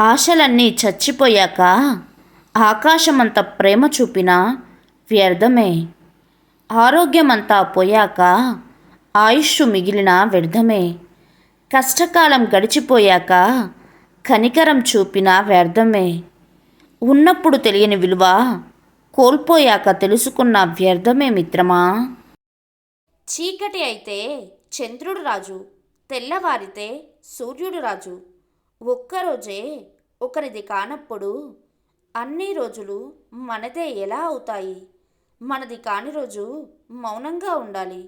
ఆశలన్నీ చచ్చిపోయాక ఆకాశమంత ప్రేమ చూపినా వ్యర్థమే. ఆరోగ్యమంతా పోయాక ఆయుష్ మిగిలిన వ్యర్థమే. కష్టకాలం గడిచిపోయాక కనికరం చూపిన వ్యర్థమే. ఉన్నప్పుడు తెలియని విలువ కోల్పోయాక తెలుసుకున్న వ్యర్థమే మిత్రమా. చీకటి అయితే చంద్రుడు రాజు, తెల్లవారితే సూర్యుడు రాజు. ఒక్కరోజే ఒకరిది కానప్పుడు అన్ని రోజులు మనదే ఎలా అవుతాయి? మనది కాని రోజు మౌనంగా ఉండాలి,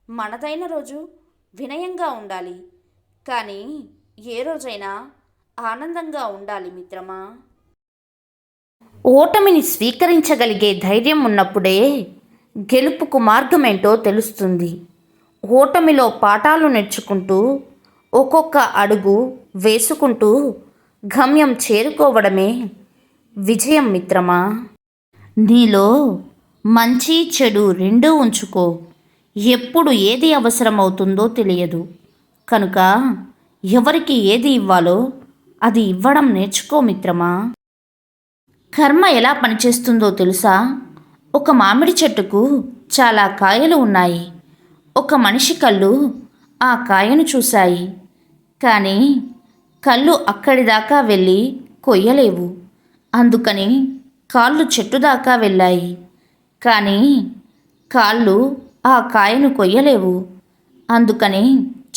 మనదైన రోజు వినయంగా ఉండాలి. కానీ ఏ రోజైనా ఆనందంగా ఉండాలి మిత్రమా. ఓటమిని స్వీకరించగలిగే ధైర్యం ఉన్నప్పుడే గెలుపుకు మార్గమేంటో తెలుస్తుంది. ఓటమిలో పాఠాలు నేర్చుకుంటూ ఒక్కొక్క అడుగు వేసుకుంటూ గమ్యం చేరుకోవడమే విజయం మిత్రమా. నీలో మంచి చెడు రెండూ ఉంచుకో. ఎప్పుడు ఏది అవసరమవుతుందో తెలియదు కనుక ఎవరికి ఏది ఇవ్వాలో అది ఇవ్వడం నేర్చుకో మిత్రమా. కర్మ ఎలా పనిచేస్తుందో తెలుసా? ఒక మామిడి చెట్టుకు చాలా కాయలు ఉన్నాయి. ఒక మనిషి కళ్ళు ఆ కాయను చూశాయి, కానీ కళ్ళు అక్కడి దాకా వెళ్ళి కొయ్యలేవు. అందుకని కాళ్ళు చెట్టు దాకా వెళ్ళాయి, కానీ కాళ్ళు ఆ కాయను కొయ్యలేవు. అందుకని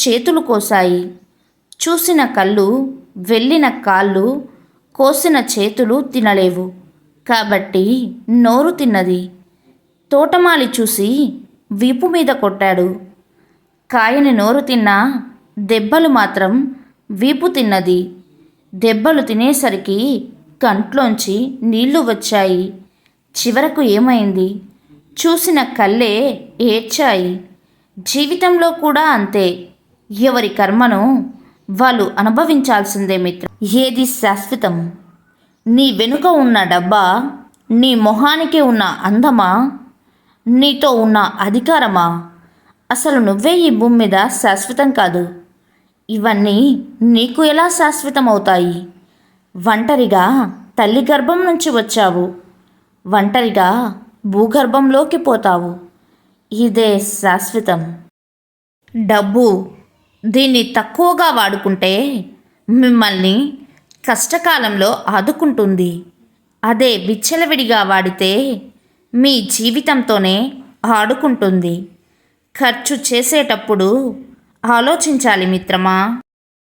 చేతులు కోసాయి. చూసిన కళ్ళు, వెళ్ళిన కాళ్ళు, కోసిన చేతులు తినలేవు కాబట్టి నోరు తిన్నది. తోటమాలి చూసి వీపు మీద కొట్టాడు. కాయని నోరు తిన్నా దెబ్బలు మాత్రం వీపు తిన్నది. దెబ్బలు తినేసరికి కంట్లోంచి నీళ్లు వచ్చాయి. చివరకు ఏమైంది? చూసిన కళ్ళే ఏడ్చాయి. జీవితంలో కూడా అంతే. ఎవరి కర్మను వాళ్ళు అనుభవించాల్సిందే మిత్రం. ఏది శాశ్వతం? నీ వెనుక ఉన్న డబ్బా, నీ మొహానికి ఉన్న అందమా, నీతో ఉన్న అధికారమా? అసలు నువ్వే ఈ భూమి మీద శాశ్వతం కాదు. ఇవన్నీ నీకు ఎలా శాశ్వతం అవుతాయి? ఒంటరిగా తల్లి గర్భం నుంచి వచ్చావు, ఒంటరిగా భూగర్భంలోకి పోతావు. ఇదే శాశ్వతం. డబ్బు, దీన్ని తక్కువగా వాడుకుంటే మిమ్మల్ని కష్టకాలంలో ఆదుకుంటుంది. అదే విచ్చలవిడిగా వాడితే మీ జీవితంతోనే ఆడుకుంటుంది. ఖర్చు చేసేటప్పుడు ఆలోచించాలి మిత్రమా.